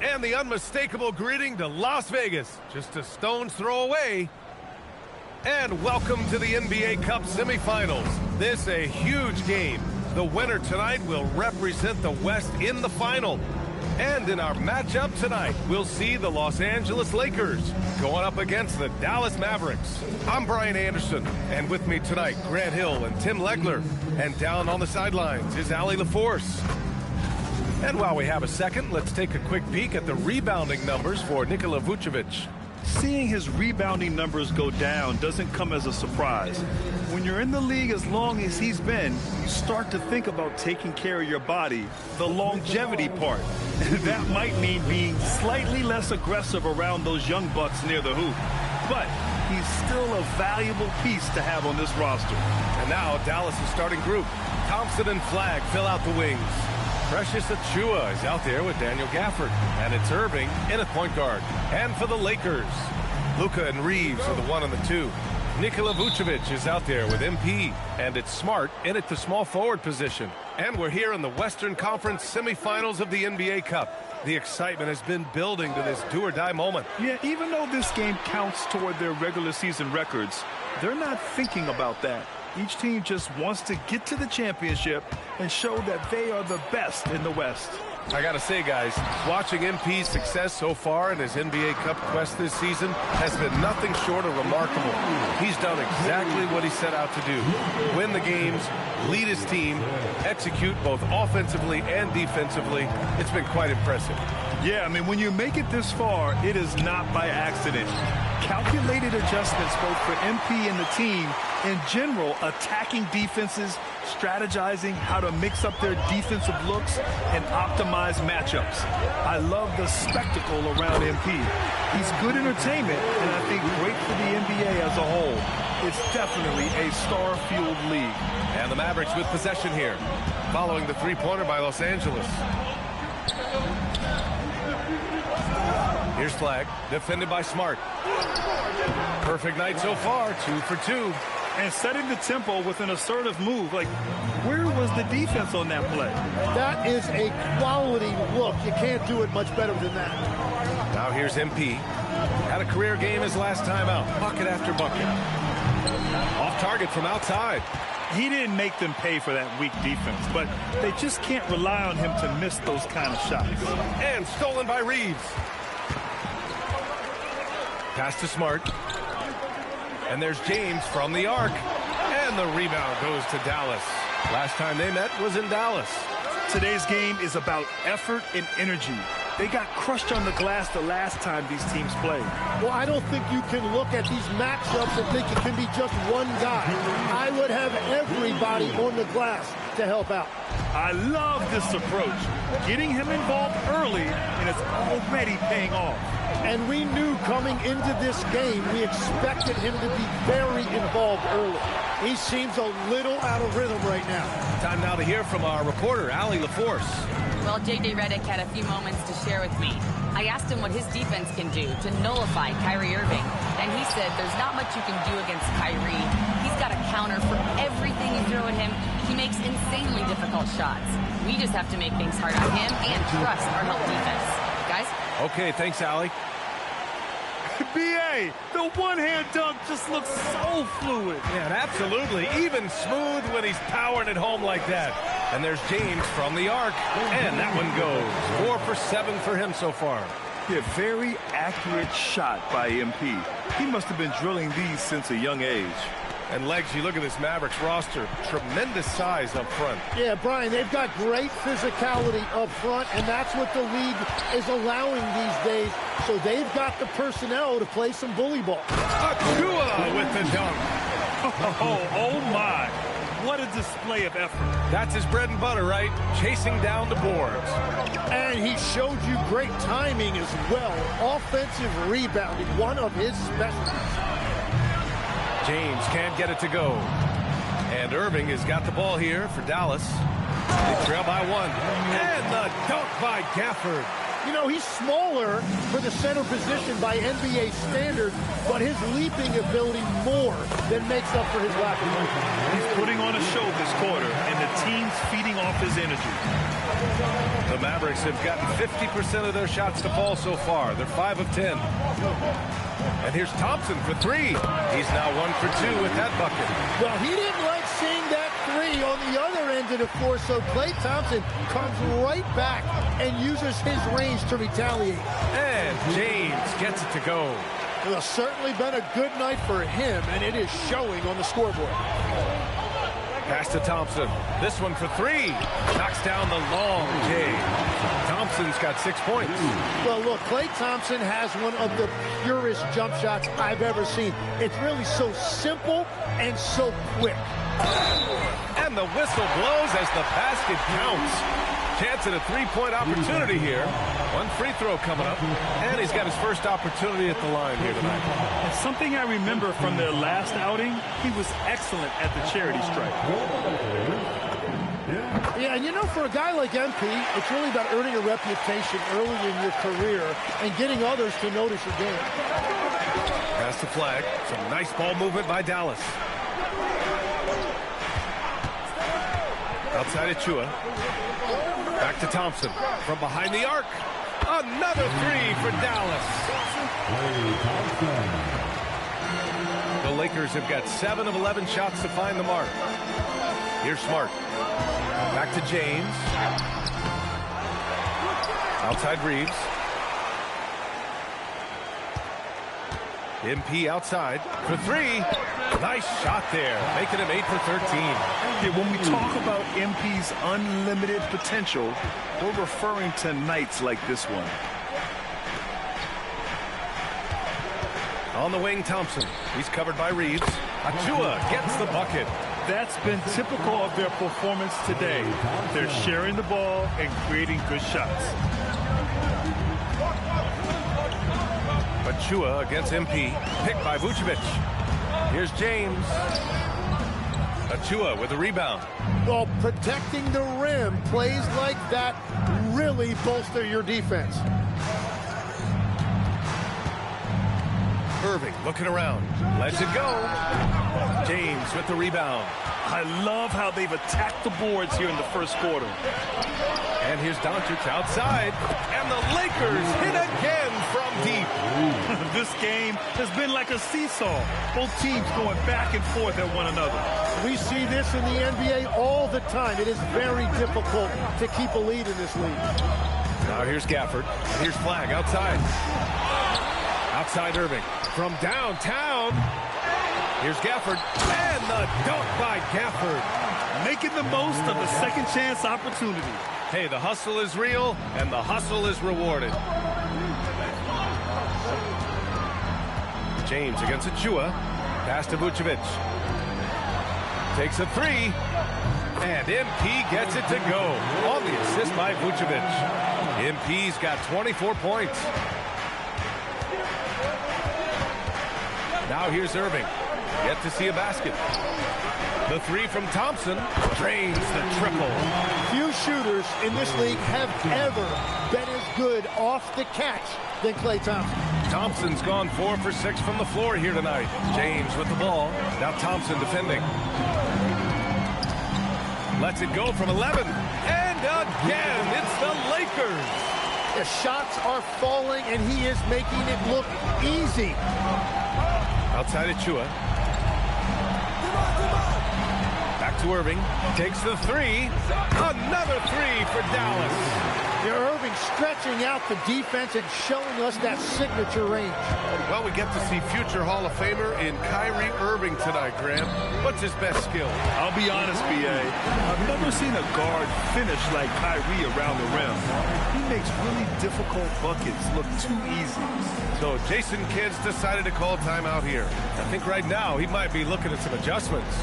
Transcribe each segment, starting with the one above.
And the unmistakable greeting to Las Vegas, just a stone's throw away. And welcome to the NBA Cup semifinals. This a huge game. The winner tonight will represent the West in the final. And in our matchup tonight, we'll see the Los Angeles Lakers going up against the Dallas Mavericks. I'm Brian Anderson, and with me tonight, Grant Hill and Tim Legler. And down on the sidelines is Allie LaForce. And while we have a second, let's take a quick peek at the rebounding numbers for Nikola Vucevic. Seeing his rebounding numbers go down doesn't come as a surprise. When you're in the league as long as he's been, you start to think about taking care of your body, the longevity part. That might mean being slightly less aggressive around those young bucks near the hoop. But he's still a valuable piece to have on this roster. And now Dallas' starting group. Thompson and Flagg fill out the wings. Precious Achiuwa is out there with Daniel Gafford. And it's Irving in at point guard. And for the Lakers, Luka and Reeves are the 1 and the 2. Nikola Vucevic is out there with MP. And it's Smart in at the small forward position. And we're here in the Western Conference semifinals of the NBA Cup. The excitement has been building to this do-or-die moment. Yeah, even though this game counts toward their regular season records, they're not thinking about that. Each team just wants to get to the championship and show that they are the best in the West. I gotta say, guys, watching MP's success so far in his NBA Cup quest this season has been nothing short of remarkable. He's done exactly what he set out to do. Win the games, lead his team, execute both offensively and defensively. It's been quite impressive. Yeah, I mean, when you make it this far, it is not by accident. Calculated adjustments both for MP and the team. In general, attacking defenses, strategizing how to mix up their defensive looks, and optimize matchups. I love the spectacle around MP. He's good entertainment, and I think great for the NBA as a whole. It's definitely a star-fueled league. And the Mavericks with possession here, following the three-pointer by Los Angeles. Here's Flagg, defended by Smart. Perfect night so far, 2 for 2. And setting the tempo with an assertive move. Like, where was the defense on that play? That is a quality look. You can't do it much better than that. Now here's MP. Had a career game his last time out. Bucket after bucket. Off target from outside. He didn't make them pay for that weak defense, but they just can't rely on him to miss those kind of shots. And stolen by Reeves. Pass to Smart. And there's James from the arc. And the rebound goes to Dallas. Last time they met was in Dallas. Today's game is about effort and energy. They got crushed on the glass the last time these teams played. Well, I don't think you can look at these matchups and think it can be just one guy. I would have everybody on the glass to help out. I love this approach. Getting him involved early, and it's already paying off. And we knew coming into this game, we expected him to be very involved early. He seems a little out of rhythm right now. Time now to hear from our reporter, Allie LaForce. Well, J.J. Redick had a few moments to share with me. I asked him what his defense can do to nullify Kyrie Irving, and he said there's not much you can do against Kyrie. He's got a counter for everything you throw at him. He makes insanely difficult shots. We just have to make things hard on him and trust our help defense. Guys? Okay, thanks, Allie. B.A., the one-hand dunk just looks so fluid. Yeah, and absolutely. Even smooth when he's powering it home like that. And there's James from the arc. And that one goes. 4 for 7 for him so far. Yeah, very accurate shot by MP. He must have been drilling these since a young age. And Legs, you look at this Mavericks roster, tremendous size up front. Yeah, Brian, they've got great physicality up front, and that's what the league is allowing these days. So they've got the personnel to play some bully ball. Achua with the dunk. Oh my. What a display of effort. That's his bread and butter, right? Chasing down the boards. And he showed you great timing as well. Offensive rebounding, one of his specialties. James can't get it to go. And Irving has got the ball here for Dallas. They trail by 1. And the dunk by Gafford. You know, he's smaller for the center position by NBA standards, but his leaping ability more than makes up for his lack of length. He's putting on a show this quarter, and the team's feeding off his energy. The Mavericks have gotten 50% of their shots to fall so far. They're 5 of 10. And here's Thompson for 3. He's now 1 for 2 with that bucket. Well, he didn't like seeing that 3 on the other end of the floor, so Klay Thompson comes right back and uses his range to retaliate. And James gets it to go. It has certainly been a good night for him, and it is showing on the scoreboard. Pass to Thompson. This one for 3. Knocks down the long J. Thompson's got 6 points. Well, look, Klay Thompson has one of the purest jump shots I've ever seen. It's really so simple and so quick. And the whistle blows as the basket counts. Chance at a 3-point opportunity here. 1 free throw coming up. And he's got his first opportunity at the line here tonight. And something I remember from their last outing, he was excellent at the charity stripe. Yeah, and you know, for a guy like MP, it's really about earning a reputation early in your career and getting others to notice your game. Pass the flag. Some nice ball movement by Dallas. Outside Achua. Back to Thompson from behind the arc. Another 3 for Dallas. The Lakers have got 7 of 11 shots to find the mark. Here's Smart. Back to James. Outside Reeves. MP outside for 3. Nice shot there, making him 8 for 13. Yeah, when we talk about MP's unlimited potential, we're referring to nights like this one. On the wing, Thompson. He's covered by Reeves. Achua gets the bucket. That's been typical of their performance today. They're sharing the ball and creating good shots. Achua against MP. Picked by Vucevic. Here's James. Achua with the rebound. Well, protecting the rim, plays like that really bolster your defense. Irving looking around. Lets it go. James with the rebound. I love how they've attacked the boards here in the first quarter. And here's Doncic outside. And the Lakers hit again from deep. This game has been like a seesaw. Both teams going back and forth at one another. We see this in the NBA all the time. It is very difficult to keep a lead in this league. Now here's Gafford. Here's Flag outside. Outside Irving. From downtown. Here's Gafford. And the dunk by Gafford. Making the most of the second chance opportunity. Hey, the hustle is real, and the hustle is rewarded. James against Achua. Pass to Vucevic. Takes a 3. And MP gets it to go. On the assist by Vucevic. MP's got 24 points. Now here's Irving. Yet to see a basket. The three from Thompson drains the triple. Few shooters in this league have ever been as good off the catch than Klay Thompson. Thompson's gone 4 for 6 from the floor here tonight. James with the ball. Now Thompson defending. Lets it go from 11. And again, it's the Lakers. The shots are falling, and he is making it look easy. Outside Achua. Back to Irving. Takes the three. Another three for Dallas. Irving stretching out the defense and showing us that signature range. Well, we get to see future Hall of Famer in Kyrie Irving tonight, Graham. What's his best skill? I'll be honest, B.A. I've never seen a guard finish like Kyrie around the rim. He makes really difficult buckets look too easy. So Jason Kidd's decided to call timeout here. I think right now he might be looking at some adjustments.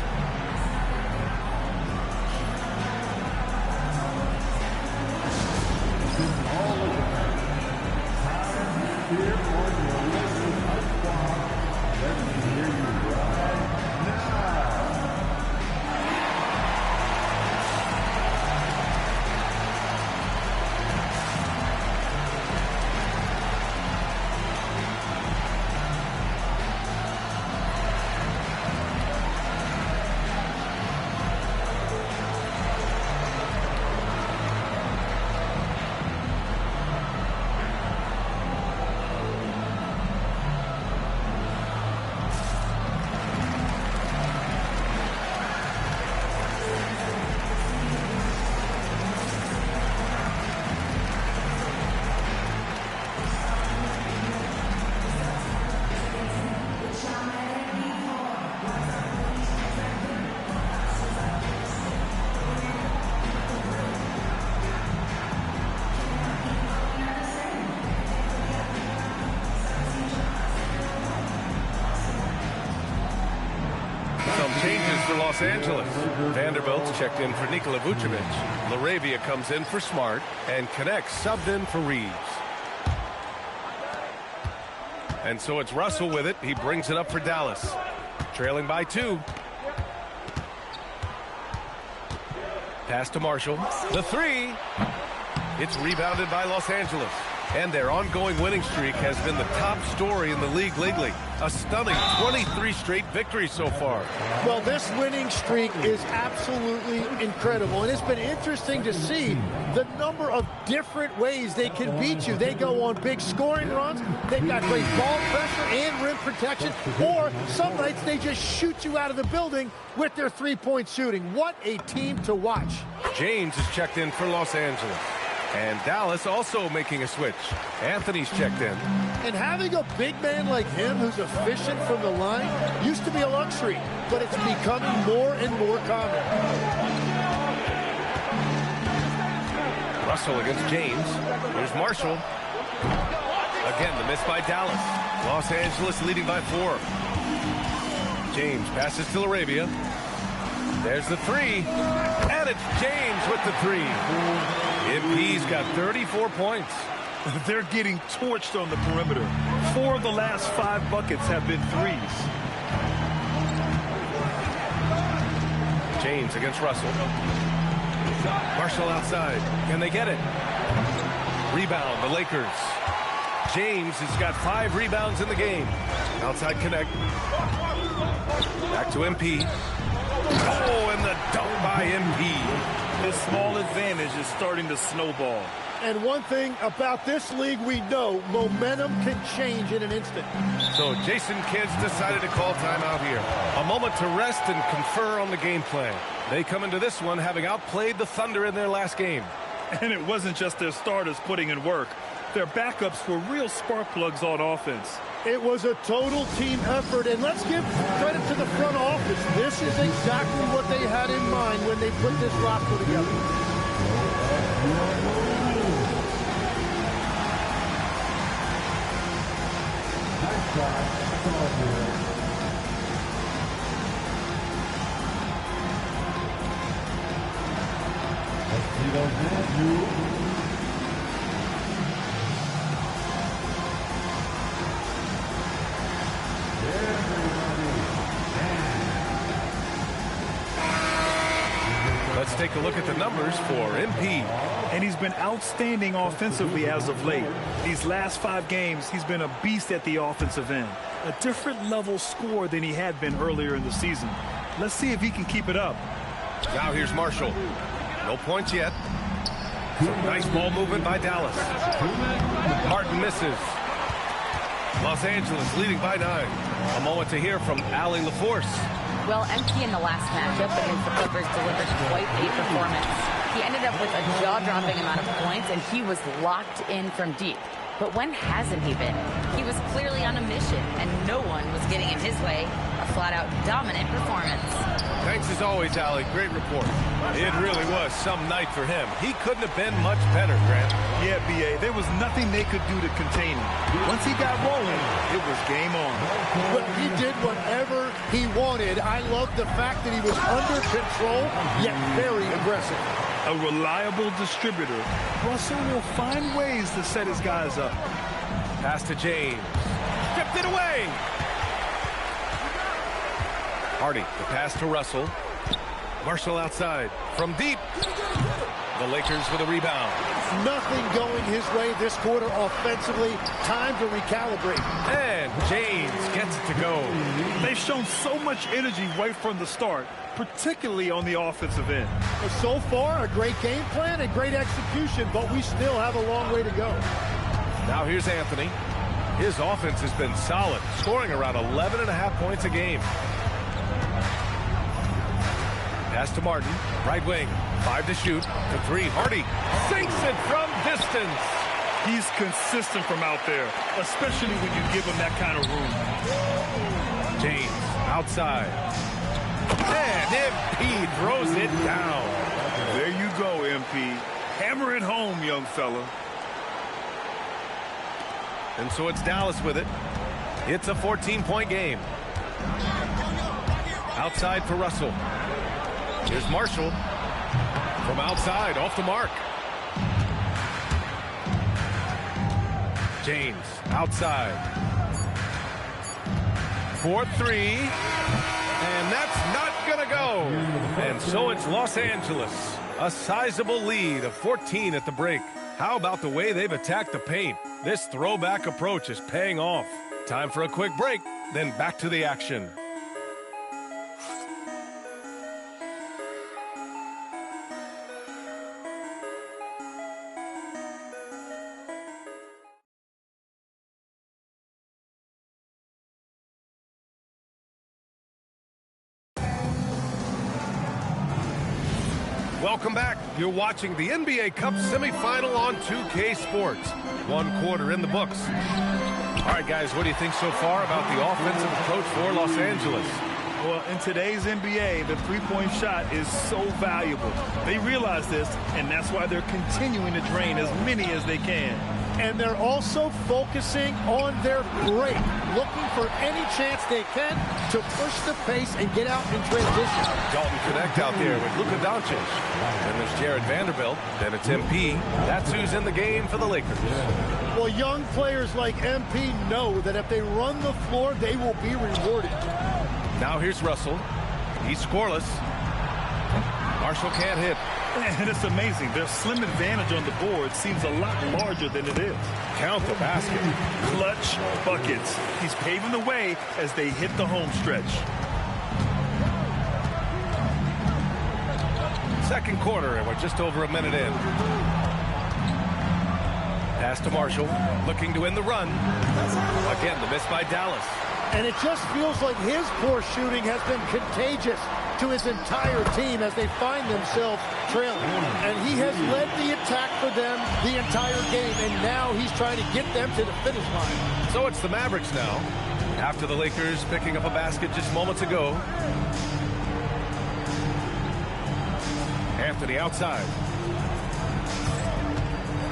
Changes for Los Angeles. Vanderbilt's checked in for Nikola Vucevic. Laravia comes in for Smart, and connects subbed in for Reeves. And so it's Russell with it. He brings it up for Dallas. Trailing by 2. Pass to Marshall. The three. It's rebounded by Los Angeles. And their ongoing winning streak has been the top story in the league lately. A stunning 23 straight victories so far. Well, this winning streak is absolutely incredible. And it's been interesting to see the number of different ways they can beat you. They go on big scoring runs. They've got great ball pressure and rim protection. Or some nights they just shoot you out of the building with their three-point shooting. What a team to watch. James is checked in for Los Angeles. And Dallas also making a switch. Anthony's checked in. And having a big man like him who's efficient from the line used to be a luxury, but it's becoming more and more common. Russell against James. Here's Marshall. Again, the miss by Dallas. Los Angeles leading by 4. James passes to Laravia. There's the three. And it's James with the three. MP's got 34 points. They're getting torched on the perimeter. 4 of the last 5 buckets have been threes. James against Russell. Marshall outside. Can they get it? Rebound, the Lakers. James has got 5 rebounds in the game. Outside connect. Back to MP. Oh, and the dunk by MP. This small advantage is starting to snowball. And one thing about this league we know, momentum can change in an instant. So Jason Kidd's decided to call timeout here. A moment to rest and confer on the game plan. They come into this one having outplayed the Thunder in their last game. And it wasn't just their starters putting in work. Their backups were real spark plugs on offense. It was a total team effort, and let's give credit to the front office. This is exactly what they had in mind when they put this roster together. take a look at the numbers for MP. And he's been outstanding offensively as of late. These last 5 games, he's been a beast at the offensive end. A different level score than he had been earlier in the season. Let's see if he can keep it up. Now here's Marshall. No points yet. Some nice ball movement by Dallas. Martin misses. Los Angeles leading by 9. A moment to hear from Allie LaForce. Well, MP in the last matchup against the Clippers delivered quite a performance. He ended up with a jaw-dropping amount of points, and he was locked in from deep. But when hasn't he been? He was clearly on a mission, and no one was getting in his way. A flat-out dominant performance. Thanks as always, Allie. Great report. It really was some night for him. He couldn't have been much better, Grant. Yeah, B.A., there was nothing they could do to contain him. Once he got rolling, it was game on. Well, he did whatever he wanted. I love the fact that he was under control, yet very aggressive. A reliable distributor, Russell will find ways to set his guys up. Pass to James. Stripped it away. Hardy, the pass to Russell. Marshall outside. From deep. The Lakers with a rebound. Nothing going his way this quarter offensively. Time to recalibrate. And James gets it to go. They've shown so much energy right from the start, particularly on the offensive end. So far, a great game plan and great execution, but we still have a long way to go. Now here's Anthony. His offense has been solid, scoring around 11.5 points a game. Pass to Martin, right wing, 5 to shoot, to 3, Hardy, sinks it from distance. He's consistent from out there, especially when you give him that kind of room. James, outside. And MP throws it down. There you go, MP. Hammer it home, young fella. And so it's Dallas with it. It's a 14-point game. Outside for Russell. Here's Marshall. From outside, off the mark. James, outside. 4-3. And that's not going to go. And so it's Los Angeles. A sizable lead of 14 at the break. How about the way they've attacked the paint? This throwback approach is paying off. Time for a quick break, then back to the action. Welcome back. You're watching the NBA Cup semifinal on 2K Sports. 1 quarter in the books. All right, guys, what do you think so far about the offensive approach for Los Angeles? Well, in today's NBA, the three-point shot is so valuable. They realize this, and that's why they're continuing to drain as many as they can. And they're also focusing on their break, looking for any chance they can to push the pace and get out in transition. Dalton Connect out there with Luka Doncic. Then there's Jared Vanderbilt. Then it's MP. That's who's in the game for the Lakers. Well, young players like MP know that if they run the floor, they will be rewarded. Now here's Russell. He's scoreless. Marshall can't hit. And it's amazing. Their slim advantage on the board seems a lot larger than it is. Count the basket. Clutch buckets. He's paving the way as they hit the home stretch. Second quarter, and we're just over a minute in. Pass to Marshall, looking to win the run. Again, the miss by Dallas. And it just feels like his poor shooting has been contagious to his entire team as they find themselves trailing. And he has led the attack for them the entire game, and now he's trying to get them to the finish line. So it's the Mavericks now, after the Lakers picking up a basket just moments ago. Anthony outside.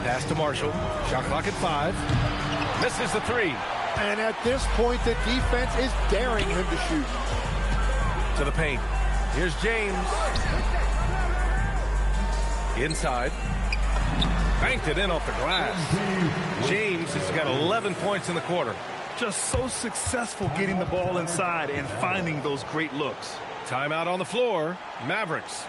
Pass to Marshall. Shot clock at 5. Misses the 3. And at this point, the defense is daring him to shoot. To the paint. Here's James. Inside. Banked it in off the glass. James has got 11 points in the quarter. Just so successful getting the ball inside and finding those great looks. Timeout on the floor. Mavericks.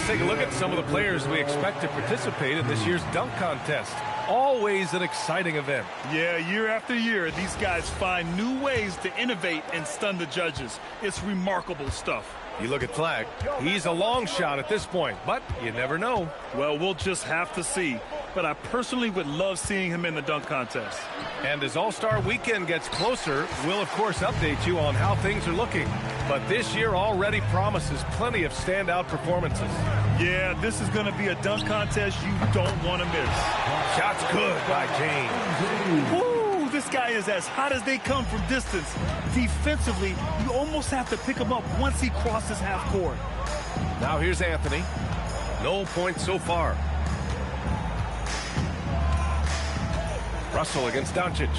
Let's take a look at some of the players we expect to participate in this year's dunk contest. Always an exciting event. Yeah, year after year, these guys find new ways to innovate and stun the judges. It's remarkable stuff. You look at Flag. He's a long shot at this point, but you never know. Well, we'll just have to see. But I personally would love seeing him in the dunk contest. And as All-Star Weekend gets closer, we'll, of course, update you on how things are looking. But this year already promises plenty of standout performances. Yeah, this is going to be a dunk contest you don't want to miss. Shots good by James. Woo! This guy is as hot as they come from distance. Defensively, you almost have to pick him up once he crosses half court. Now here's Anthony. No points so far. Russell against Doncic.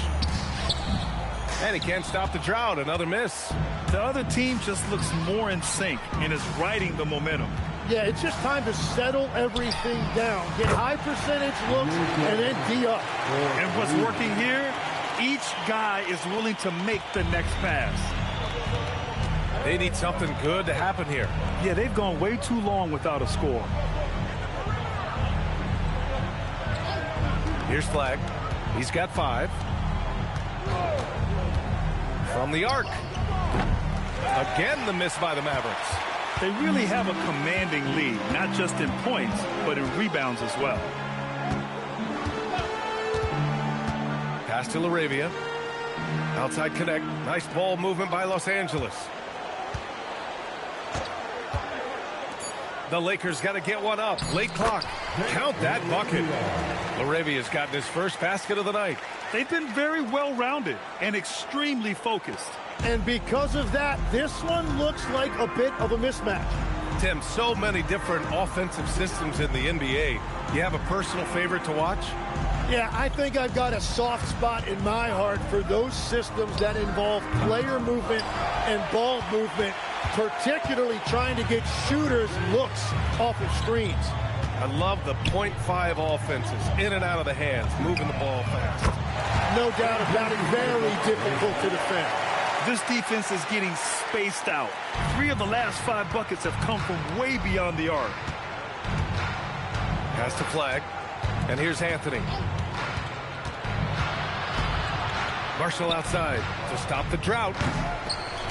And he can't stop the drought. Another miss. The other team just looks more in sync and is riding the momentum. Yeah, it's just time to settle everything down. Get high percentage looks and then D up. And what's working here, each guy is willing to make the next pass. They need something good to happen here. Yeah, they've gone way too long without a score. Here's Flag. He's got 5. From the arc. Again, the miss by the Mavericks. They really have a commanding lead, not just in points, but in rebounds as well. Pass to Laravia. Outside connect. Nice ball movement by Los Angeles. The Lakers got to get one up. Late clock. Count that bucket. Laravia's gotten his first basket of the night. They've been very well-rounded and extremely focused. And because of that, this one looks like a bit of a mismatch. Tim, so many different offensive systems in the NBA. You have a personal favorite to watch? Yeah, I think I've got a soft spot in my heart for those systems that involve player movement and ball movement, particularly trying to get shooters looks off of screens. I love the .5 offenses, in and out of the hands, moving the ball fast. No doubt about it, very difficult to defend. This defense is getting spaced out. 3 of the last 5 buckets have come from way beyond the arc. Pass to Flag. And here's Anthony. Marshall outside to stop the drought.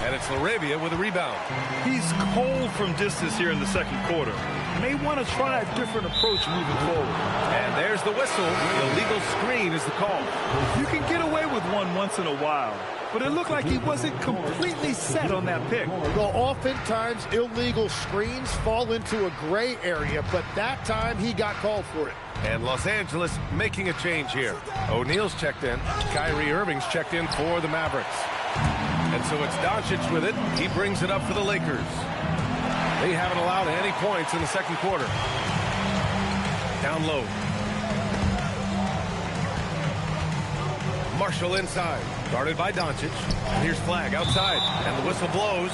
And it's Laravia with a rebound. He's cold from distance here in the second quarter. May want to try a different approach moving forward. And there's the whistle. The illegal screen is the call. You can get away with one once in a while, but it looked like he wasn't completely set on that pick. Well, oftentimes illegal screens fall into a gray area, but that time he got called for it. And Los Angeles making a change here. O'Neal's checked in. Kyrie Irving's checked in for the Mavericks. And so it's Doncic with it. He brings it up for the Lakers. They haven't allowed any points in the second quarter. Down low. Marshall inside. Guarded by Doncic. Here's Flag outside. And the whistle blows.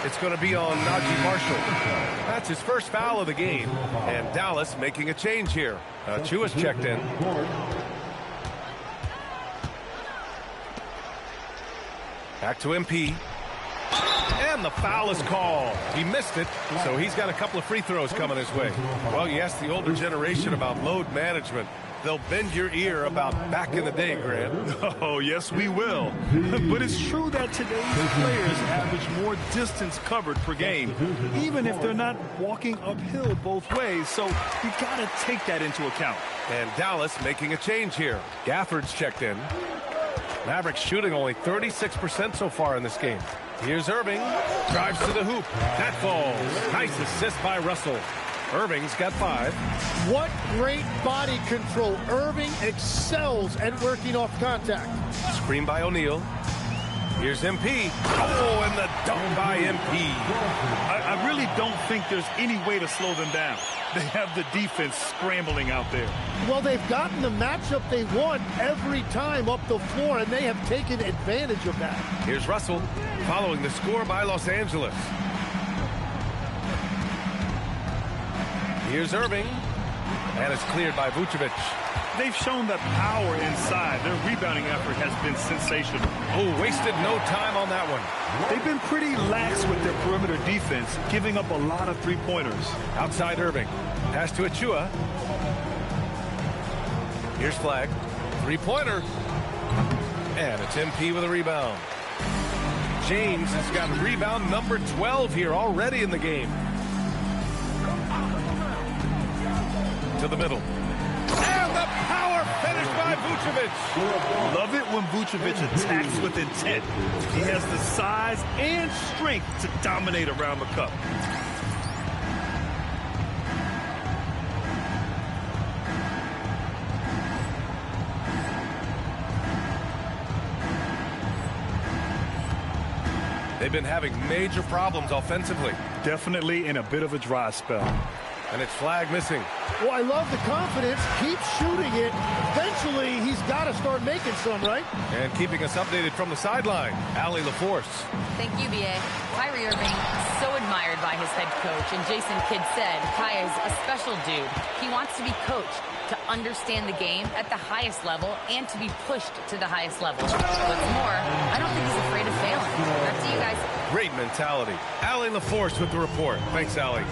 It's going to be on Najee Marshall. That's his first foul of the game. And Dallas making a change here. Chua's checked in. Back to MP. And the foul is called. He missed it, so he's got a couple of free throws coming his way. Well, you ask the older generation about load management. They'll bend your ear about back in the day, Graham. Oh, yes, we will. But it's true that today's players average more distance covered per game, even if they're not walking uphill both ways. So you got to take that into account. And Dallas making a change here. Gafford's checked in. Mavericks shooting only 36% so far in this game. Here's Irving. Drives to the hoop. That falls. Nice assist by Russell. Irving's got 5. What great body control. Irving excels at working off contact. Screen by O'Neal. Here's MP. Oh, and the dunk by MP. I really don't think there's any way to slow them down. They have the defense scrambling out there. Well, they've gotten the matchup they want every time up the floor, and they have taken advantage of that. Here's Russell following the score by Los Angeles. Here's Irving. And it's cleared by Vucevic. they've shown that power inside. Their rebounding effort has been sensational. Oh, wasted no time on that one. They've been pretty lax with their perimeter defense, giving up a lot of three-pointers. Outside Irving. Pass to Achua. Here's Flag. Three-pointer. And it's MP with a rebound. James has got rebound number 12 here already in the game. To the middle. And the power finish by Vucevic. Love it when Vucevic attacks with intent. He has the size and strength to dominate around the cup. They've been having major problems offensively. Definitely in a bit of a dry spell. And it's Flag missing. Well, I love the confidence. Keep shooting it. Eventually, he's got to start making some, right? And keeping us updated from the sideline, Allie LaForce. Thank you, B.A. Kyrie Irving, so admired by his head coach. And Jason Kidd said, Kai is a special dude. He wants to be coached, to understand the game at the highest level, and to be pushed to the highest level. What's more, I don't think he's afraid of failing. Back to you guys. Great mentality. Allie LaForce with the report. Thanks, Allie.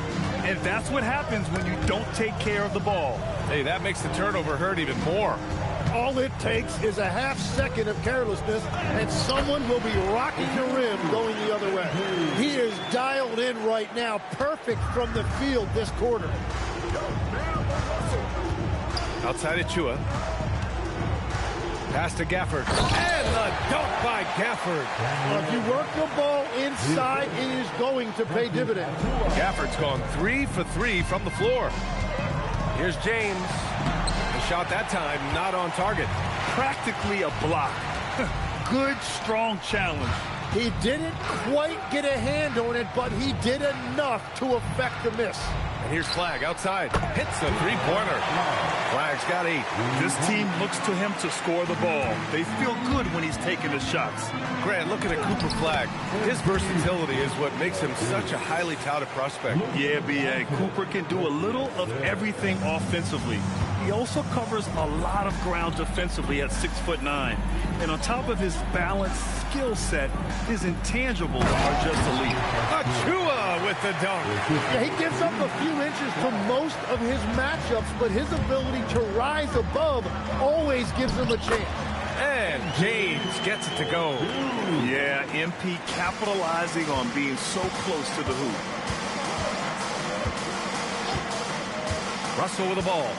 And that's what happens when you don't take care of the ball. Hey, that makes the turnover hurt even more. All it takes is a half second of carelessness, and someone will be rocking the rim going the other way. He is dialed in right now, perfect from the field this quarter. Outside Achua. Pass to Gafford. And the dunk by Gafford. If you work the ball inside, it is going to pay dividends. Gafford's gone 3 for 3 from the floor. Here's James. The shot that time not on target. Practically a block. Good, strong challenge. He didn't quite get a hand on it, but he did enough to affect the miss. And here's Flag outside. Hits a three-pointer. Flag's got 8. This team looks to him to score the ball. They feel good when he's taking the shots. Grant, looking at Cooper Flag. His versatility is what makes him such a highly touted prospect. Yeah, B.A. Cooper can do a little of everything offensively. He also covers a lot of ground defensively at 6'9". And on top of his balanced skill set, his intangibles are just elite. Achua with the dunk. Yeah, he gives up a few inches to most of his matchups, but his ability to rise above always gives him a chance. And James gets it to go. Yeah, MP capitalizing on being so close to the hoop. Russell with the ball.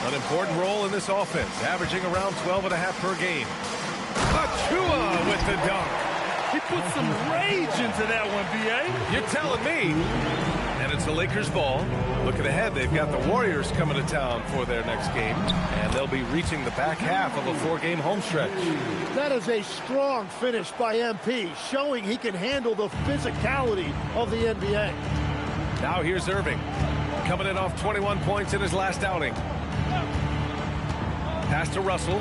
An important role in this offense, averaging around 12.5 per game. Achua with the dunk. He put some rage into that one, B.A. You're telling me. And it's the Lakers' ball. Looking ahead, they've got the Warriors coming to town for their next game. And they'll be reaching the back half of a 4-game home stretch. That is a strong finish by MP, showing he can handle the physicality of the NBA. Now here's Irving. Coming in off 21 points in his last outing. Pass to Russell.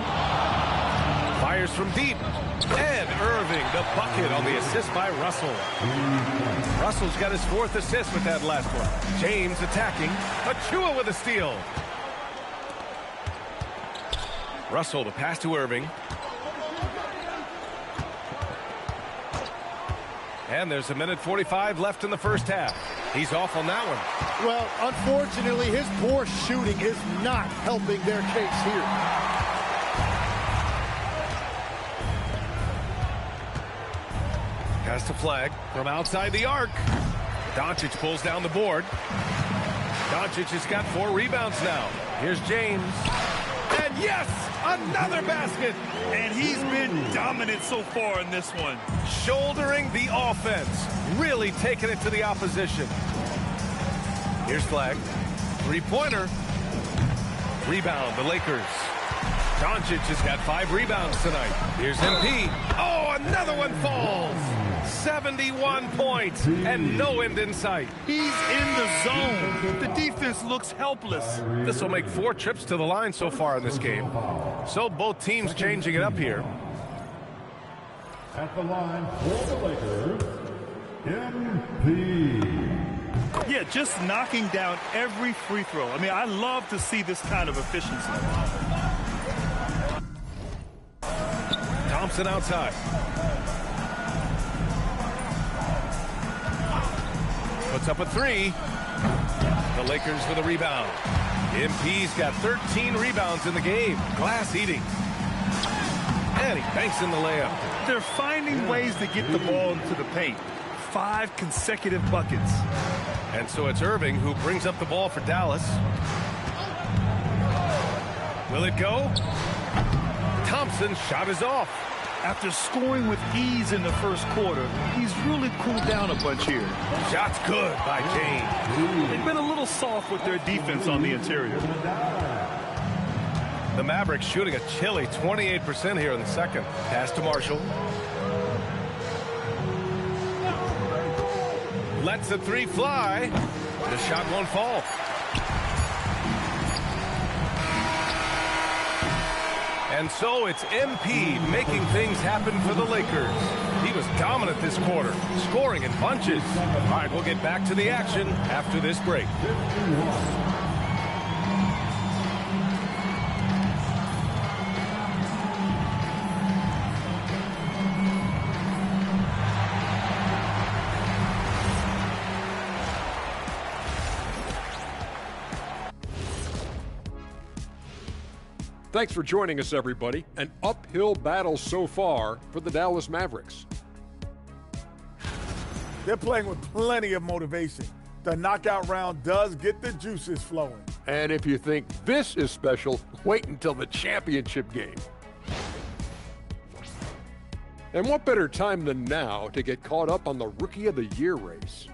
Fires from deep. And Irving, the bucket on the assist by Russell. Russell's got his 4th assist with that last one. James attacking. Achua with a steal. Russell, the pass to Irving. And there's a minute 45 left in the first half. He's off on that one. Well, unfortunately, his poor shooting is not helping their case here. Pass to Flag from outside the arc. Doncic pulls down the board. Doncic has got 4 rebounds now. Here's James. And yes, another basket. And he's been dominant so far in this one. Shouldering the offense. Really taking it to the opposition. Here's Flag. Three-pointer. Rebound, the Lakers. Doncic has got 5 rebounds tonight. Here's MP. Oh, another one falls. 71 points and no end in sight. He's in the zone. The defense looks helpless. This will make 4 trips to the line so far in this game. So both teams changing it up here. At the line for the Lakers, MP. Yeah, just knocking down every free throw. I mean, I love to see this kind of efficiency. Thompson outside. Puts up a three. The Lakers with a rebound. MP's got 13 rebounds in the game. Glass eating. And he banks in the layup. They're finding ways to get the ball into the paint. 5 consecutive buckets. And so it's Irving who brings up the ball for Dallas. Will it go? Thompson's shot is off. After scoring with ease in the first quarter, he's really cooled down a bunch here. Shot's good by James. They've been a little soft with their defense on the interior. The Mavericks shooting a chilly 28% here in the second. Pass to Marshall. Lets the three fly. The shot won't fall. And so it's MP making things happen for the Lakers. He was dominant this quarter, scoring in bunches. All right, we'll get back to the action after this break. Thanks for joining us, everybody. An uphill battle so far for the Dallas Mavericks. They're playing with plenty of motivation. The knockout round does get the juices flowing. And if you think this is special, wait until the championship game. And what better time than now to get caught up on the Rookie of the Year race?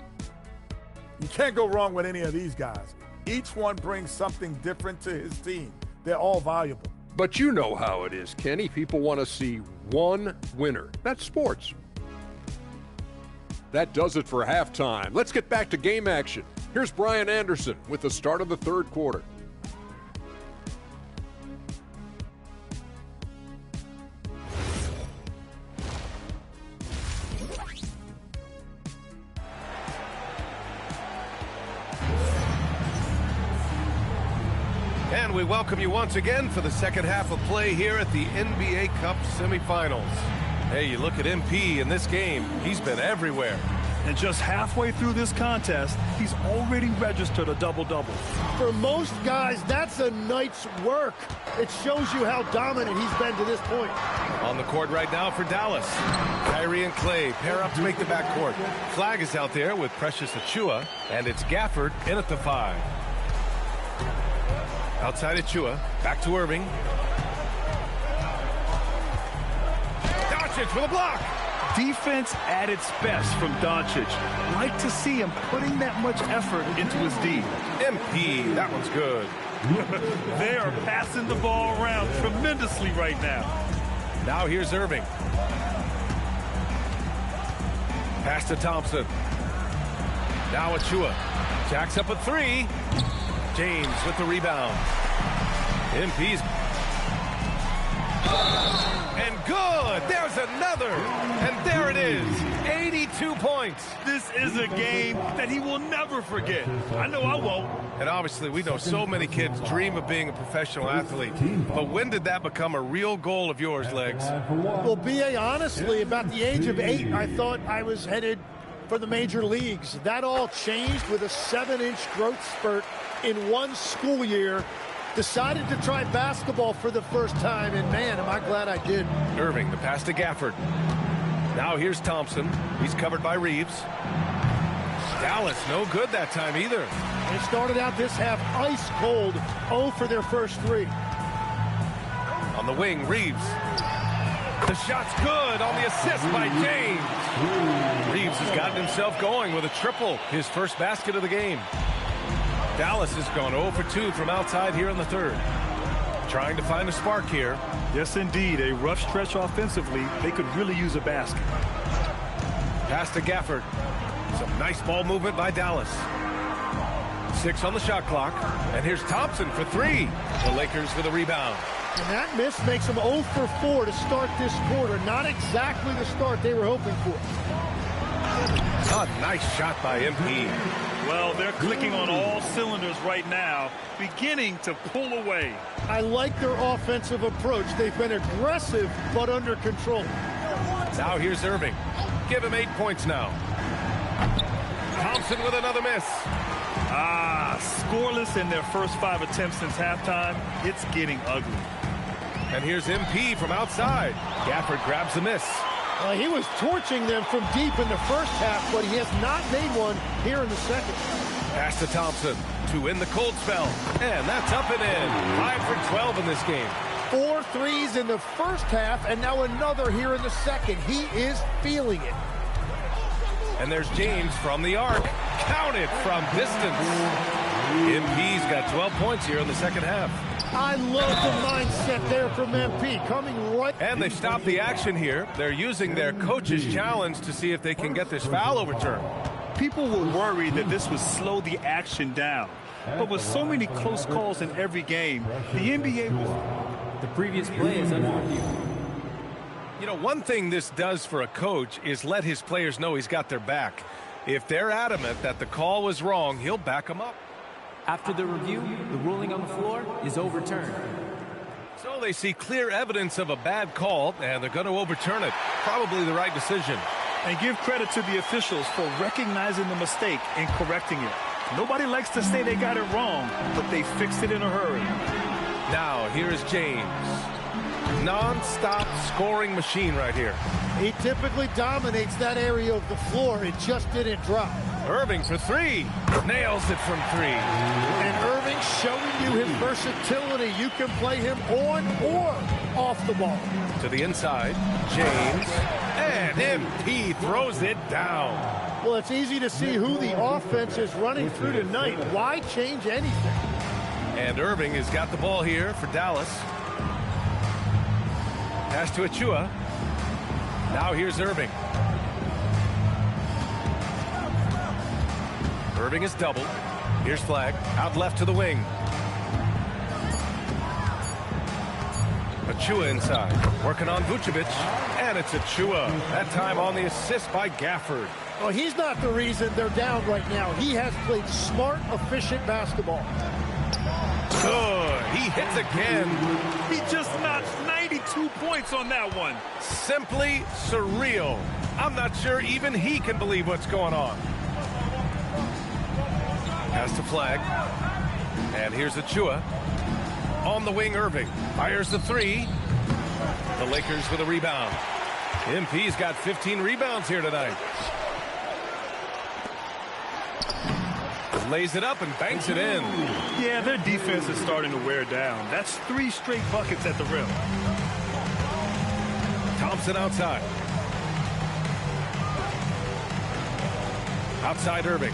You can't go wrong with any of these guys. Each one brings something different to his team. They're all valuable. But you know how it is, Kenny. People want to see one winner. That's sports. That does it for halftime. Let's get back to game action. Here's Brian Anderson with the start of the third quarter. And we welcome you once again for the second half of play here at the NBA Cup semifinals. Hey, you look at MP in this game, he's been everywhere. And just halfway through this contest, he's already registered a double-double. For most guys, that's a night's work. It shows you how dominant he's been to this point. On the court right now for Dallas. Kyrie and Clay pair up to make the backcourt. Flag is out there with Precious Achiuwa, and it's Gafford in at the 5. Outside Achiuwa, back to Irving. Doncic with a block. Defense at its best from Doncic. Like to see him putting that much effort into his D. MP, that one's good. They are passing the ball around tremendously right now. Now here's Irving. Pass to Thompson. Now Achiuwa. Jacks up a 3. James with the rebound. MP's. And good. There's another. And there it is. 82 points. This is a game that he will never forget. I know I won't. And obviously we know so many kids dream of being a professional athlete. But when did that become a real goal of yours, Legs? Well, B.A., honestly, about the age of 8, I thought I was headed for the major leagues. That all changed with a 7-inch growth spurt in one school year. Decided to try basketball for the first time, and man, am I glad I did. Irving, the pass to Gafford. Now here's Thompson. He's covered by Reeves. Dallas, no good that time either. They started out this half ice cold, 0 for their first 3. On the wing, Reeves. The shot's good on the assist by James. Reeves has gotten himself going with a triple, his first basket of the game. Dallas has gone 0 for 2 from outside here in the third. Trying to find a spark here. Yes, indeed. A rough stretch offensively. They could really use a basket. Pass to Gafford. Some nice ball movement by Dallas. 6 on the shot clock. And here's Thompson for 3. The Lakers with a rebound. And that miss makes them 0 for 4 to start this quarter. Not exactly the start they were hoping for. A nice shot by MP. Well, they're clicking on all cylinders right now, beginning to pull away. I like their offensive approach. They've been aggressive, but under control. Now here's Irving. Give him 8 points now. Thompson with another miss. Scoreless in their first 5 attempts since halftime. It's getting ugly. And here's MP from outside. Gafford grabs the miss. He was torching them from deep in the first half, but he has not made one here in the second. Pass to Thompson to end the cold spell. And that's up and in. 5 for 12 in this game. 4 threes in the first half, and now another here in the second. He is feeling it. And there's James from the arc. Count it from distance. MP's got 12 points here in the second half. I love the mindset there from MP, coming right. And they've stopped the action here. They're using their coach's challenge to see if they can get this foul overturned. People were worried that this would slow the action down. But with so many close calls in every game, the NBA was... The previous play is under review. You know, one thing this does for a coach is let his players know he's got their back. If they're adamant that the call was wrong, he'll back them up. After the review, the ruling on the floor is overturned. So they see clear evidence of a bad call, and they're going to overturn it. Probably the right decision. And give credit to the officials for recognizing the mistake and correcting it. Nobody likes to say they got it wrong, but they fixed it in a hurry. Now, here's James. Non-stop scoring machine right here. He typically dominates that area of the floor. It just didn't drop. Irving for 3. Nails it from 3. And Irving showing you his versatility. You can play him on or off the ball. To the inside, James. And MP throws it down. Well, it's easy to see who the offense is running through tonight. Why change anything? And Irving has got the ball here for Dallas. Pass to Achua. Now here's Irving. Irving is doubled. Here's Flag. Out left to the wing. Achua inside. Working on Vucevic. And it's Achua. That time on the assist by Gafford. Well, he's not the reason they're down right now. He has played smart, efficient basketball. Good. He hits again. He just notched 92 points on that one. Simply surreal. I'm not sure even he can believe what's going on. Pass to Flag. And here's Achua. On the wing, Irving. Fires the 3. The Lakers with a rebound. MP's got 15 rebounds here tonight. Lays it up and banks it in. Yeah, their defense is starting to wear down. That's 3 straight buckets at the rim. Thompson outside. Outside Irving.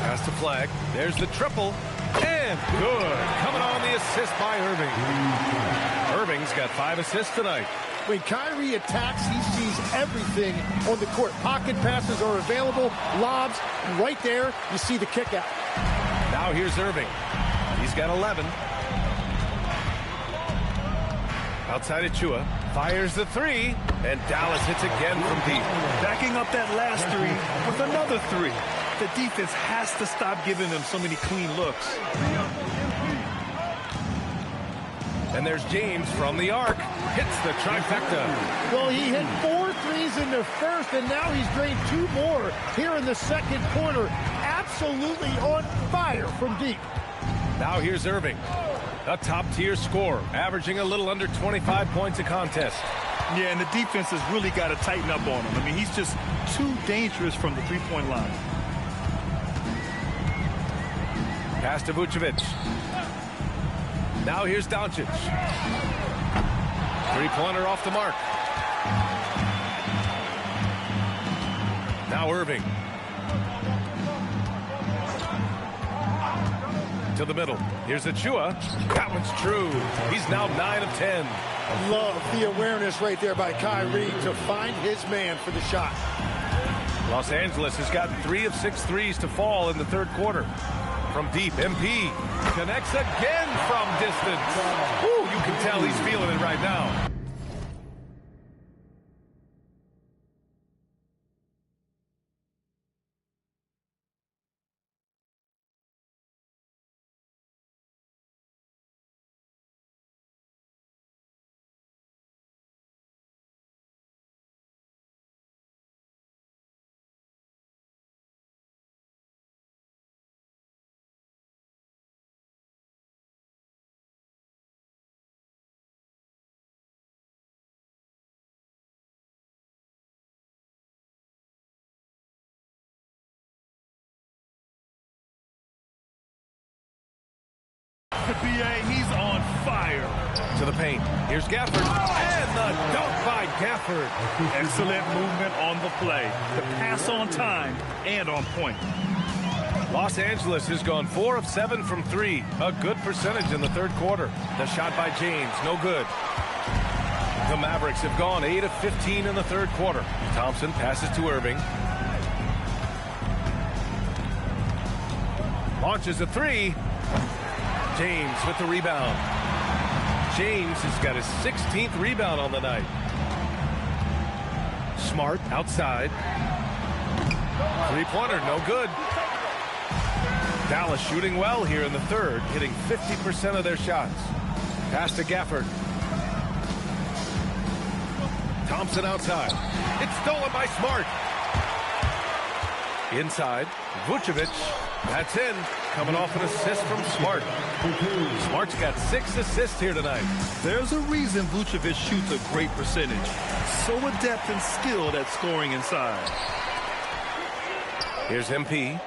Pass to Flag. There's the triple. And good. Coming on the assist by Irving. Irving's got 5 assists tonight. When Kyrie attacks, he sees everything on the court. Pocket passes are available, lobs, and right there, you see the kick out. Now here's Irving. He's got 11. Outside Achua. Fires the 3. And Dallas hits again from deep. Backing up that last 3 with another 3. The defense has to stop giving them so many clean looks. And there's James from the arc. Hits the trifecta. Well, he hit 4 threes in the first, and now he's drained 2 more here in the second quarter. Absolutely on fire from deep. Now here's Irving. A top-tier scorer, averaging a little under 25 points a contest. Yeah, and the defense has really got to tighten up on him. I mean, he's just too dangerous from the three-point line. Pass to Vucevic. Now here's Doncic. Three-pointer off the mark. Now Irving. To the middle. Here's Achua. That one's true. He's now 9 of 10. Love the awareness right there by Kyrie to find his man for the shot. Los Angeles has gotten 3 of 6 threes to fall in the third quarter. From deep, MP connects again from distance. Woo, you can tell he's feeling it right now. B.A. He's on fire. To the paint. Here's Gafford. And the dunk by Gafford. Excellent movement on the play. The pass on time and on point. Los Angeles has gone 4 of 7 from 3. A good percentage in the third quarter. The shot by James, no good. The Mavericks have gone 8 of 15 in the third quarter. Thompson passes to Irving. Launches a 3. James with the rebound. James has got his 16th rebound on the night. Smart outside. Three-pointer, no good. Dallas shooting well here in the third, hitting 50% of their shots. Pass to Gafford. Thompson outside. It's stolen by Smart. Inside, Vucevic. That's in. Coming off an assist from Smart. Smart's got 6 assists here tonight. There's a reason Vucevic shoots a great percentage. So adept and skilled at scoring inside. Here's MP.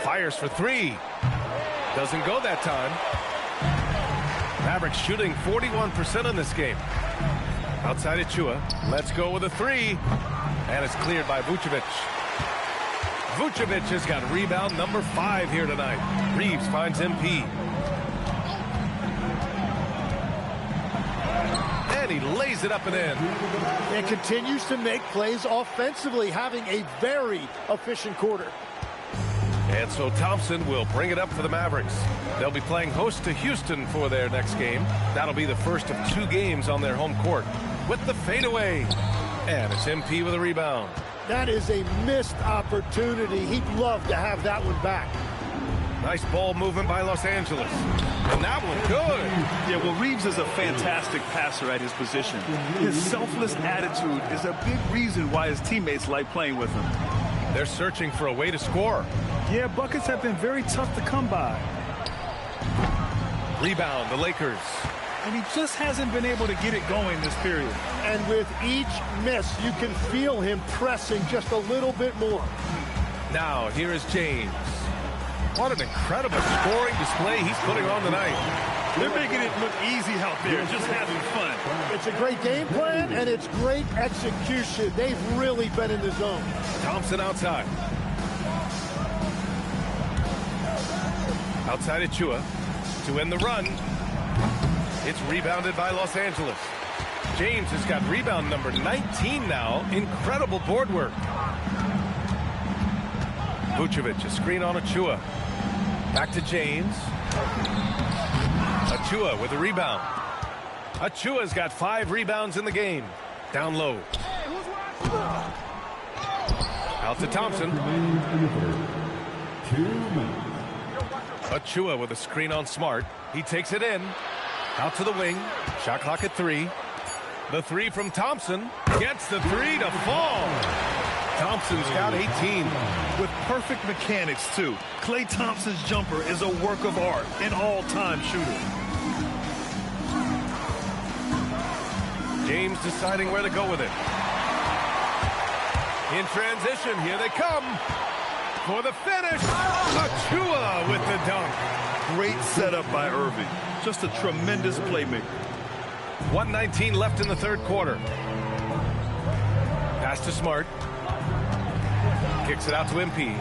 Fires for 3. Doesn't go that time. Mavericks shooting 41% in this game. Outside Achua. Let's go with a 3. And it's cleared by Vucevic. Vucevic has got rebound number 5 here tonight. Reeves finds MP. And he lays it up and in. And continues to make plays offensively, having a very efficient quarter. And so Thompson will bring it up for the Mavericks. They'll be playing host to Houston for their next game. That'll be the first of 2 games on their home court. With the fadeaway. And it's MP with a rebound. That is a missed opportunity. He'd love to have that one back. Nice ball movement by Los Angeles. And that one good. Yeah, well, Reeves is a fantastic passer at his position. His selfless attitude is a big reason why his teammates like playing with him. They're searching for a way to score. Yeah, buckets have been very tough to come by. Rebound, the Lakers. And he just hasn't been able to get it going this period. And with each miss, you can feel him pressing just a little bit more. Now, here is James. What an incredible scoring display he's putting on tonight. They're making it look easy out there, just having fun. It's a great game plan, and it's great execution. They've really been in the zone. Thompson outside. Outside Achua to end the run. It's rebounded by Los Angeles. James has got rebound number 19 now. Incredible board work. Vucevic, a screen on Achua. Back to James. Achua with a rebound. Achua's got 5 rebounds in the game. Down low. Out to Thompson. Achua with a screen on Smart. He takes it in. Out to the wing. Shot clock at 3. The 3 from Thompson. Gets the 3 to fall. Thompson's got 18. With perfect mechanics, too. Klay Thompson's jumper is a work of art, an all-time shooter. James deciding where to go with it. In transition, here they come. For the finish, Achua with the dunk. Great setup by Irving. Just a tremendous playmaker. 1:19 left in the third quarter. Pass to Smart. Kicks it out to MP.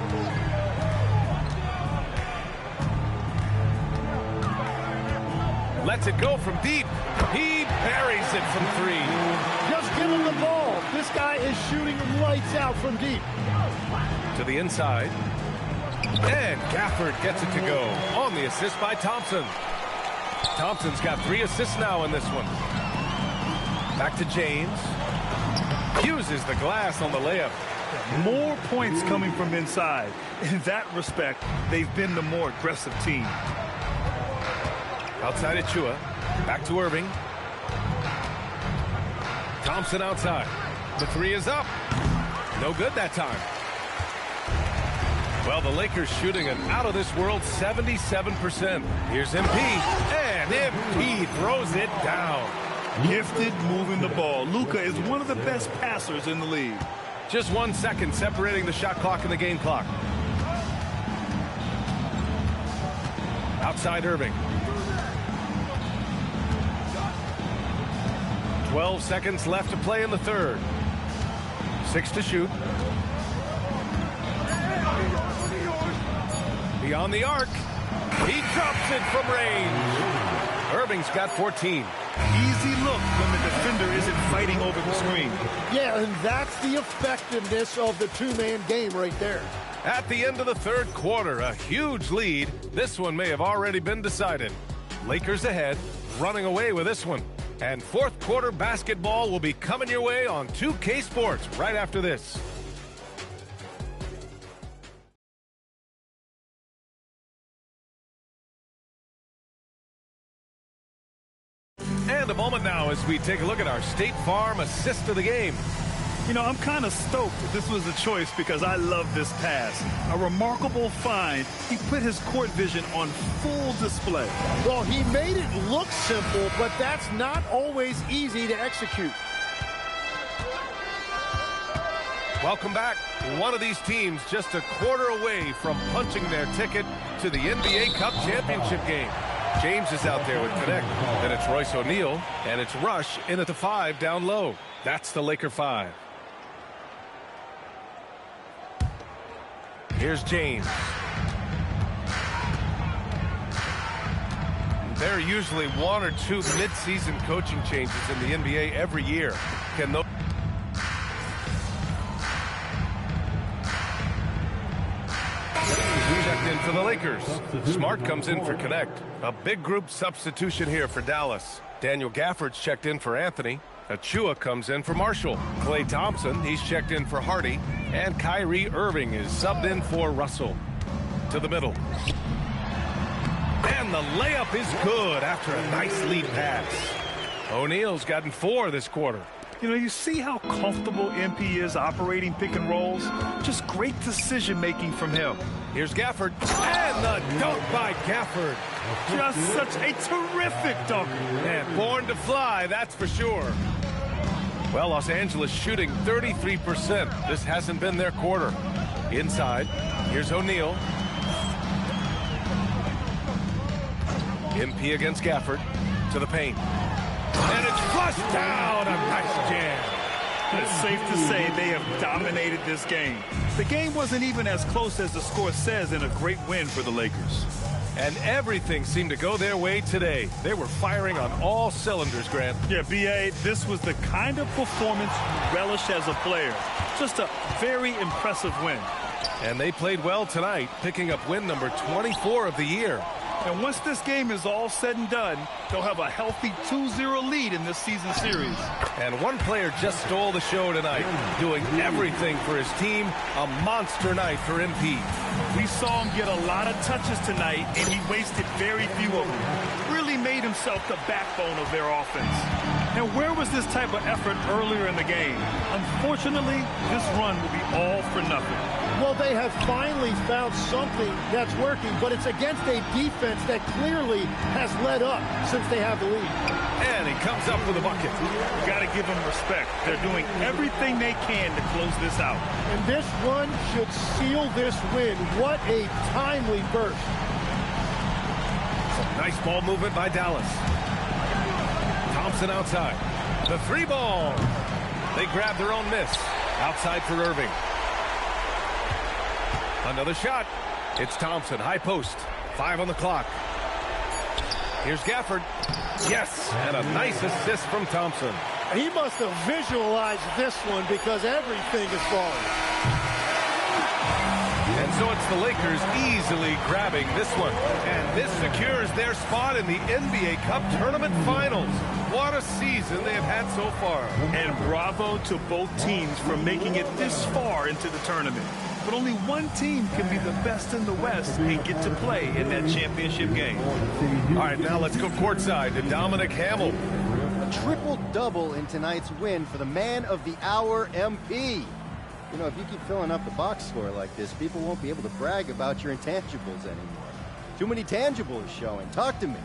Lets it go from deep. He buries it from 3. Just give him the ball. This guy is shooting lights out from deep. To the inside. And Gafford gets it to go on the assist by Thompson. Thompson's got 3 assists now in this one. Back to James. Uses the glass on the layup. More points coming from inside. In that respect, they've been the more aggressive team. Outside Achua. Back to Irving. Thompson outside. The 3 is up. No good that time. Well, the Lakers shooting an out-of-this-world 77%. Here's MP. And MP throws it down. Gifted moving the ball. Luka is one of the best passers in the league. Just 1 second separating the shot clock and the game clock. Outside Irving. 12 seconds left to play in the third. 6 to shoot. Beyond the arc. He drops it from range. Irving's got 14. Easy look when the defender isn't fighting over the screen. Yeah, and that's the effectiveness of the two-man game right there. At the end of the third quarter, a huge lead. This one may have already been decided. Lakers ahead, running away with this one. And fourth quarter basketball will be coming your way on 2K Sports right after this. And a moment now as we take a look at our State Farm assist of the game. You know, I'm kind of stoked this was a choice because I love this pass. A remarkable find. He put his court vision on full display. Well, he made it look simple, but that's not always easy to execute. Welcome back. One of these teams just a quarter away from punching their ticket to the NBA Cup championship game. James is out there with Connect. Then it's Royce O'Neal, and it's Rush in at the 5 down low. That's the Laker 5. Here's James. There are usually 1 or 2 mid-season coaching changes in the NBA every year. Can those checked in for the Lakers. Smart comes in for Connect. A big group substitution here for Dallas. Daniel Gafford's checked in for Anthony. Achua comes in for Marshall. Klay Thompson, he's checked in for Hardy. And Kyrie Irving is subbed in for Russell. To the middle. And the layup is good after a nice lead pass. O'Neal's gotten 4 this quarter. You know, you see how comfortable MP is operating pick and rolls? Just great decision-making from him. Here's Gafford. And the dunk by Gafford. Just such a terrific dunk. And born to fly, that's for sure. Well, Los Angeles shooting 33%. This hasn't been their quarter. Inside, here's O'Neal. MP against Gafford. To the paint. And it's flushed down. A nice jam. It's safe to say they have dominated this game. The game wasn't even as close as the score says in a great win for the Lakers. And everything seemed to go their way today. They were firing on all cylinders, Grant. Yeah, B.A., this was the kind of performance you relish as a player. Just a very impressive win. And they played well tonight, picking up win number 24 of the year. And once this game is all said and done, they'll have a healthy 2-0 lead in this season series. And one player just stole the show tonight, doing everything for his team. A monster night for MP. We saw him get a lot of touches tonight, and he wasted very few of them. Really made himself the backbone of their offense. And where was this type of effort earlier in the game? Unfortunately, this run will be all for nothing. Well, they have finally found something that's working, but it's against a defense that clearly has led up since they have the lead. And he comes up with a bucket. You got to give them respect. They're doing everything they can to close this out. And this run should seal this win. What a timely burst. Some nice ball movement by Dallas. Thompson outside. The 3 ball. They grab their own miss. Outside for Irving. Another shot. It's Thompson, high post. 5 on the clock. Here's Gafford. Yes, and a nice assist from Thompson. He must have visualized this one because everything is falling. And so it's the Lakers easily grabbing this one. And this secures their spot in the NBA Cup Tournament Finals. What a season they have had so far. And bravo to both teams for making it this far into the tournament. But only one team can be the best in the West and get to play in that championship game. All right, now let's go courtside to Dominic Hamill. A triple-double in tonight's win for the man of the hour, MP. You know, if you keep filling up the box score like this, people won't be able to brag about your intangibles anymore. Too many tangibles showing. Talk to me.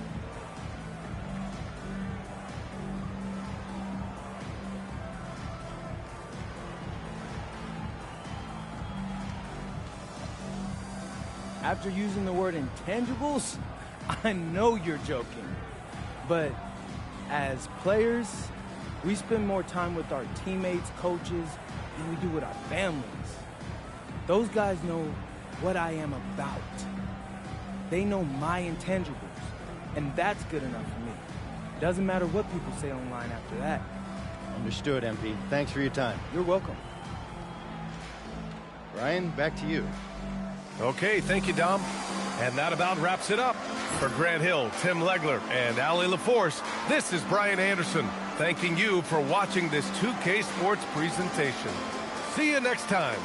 After using the word intangibles, I know you're joking, but as players, we spend more time with our teammates, coaches, than we do with our families. Those guys know what I am about. They know my intangibles, and that's good enough for me. Doesn't matter what people say online after that. Understood, MP. Thanks for your time. You're welcome. Ryan, back to you. Okay, thank you, Dom. And that about wraps it up. For Grant Hill, Tim Legler, and Allie LaForce, this is Brian Anderson, thanking you for watching this 2K Sports presentation. See you next time.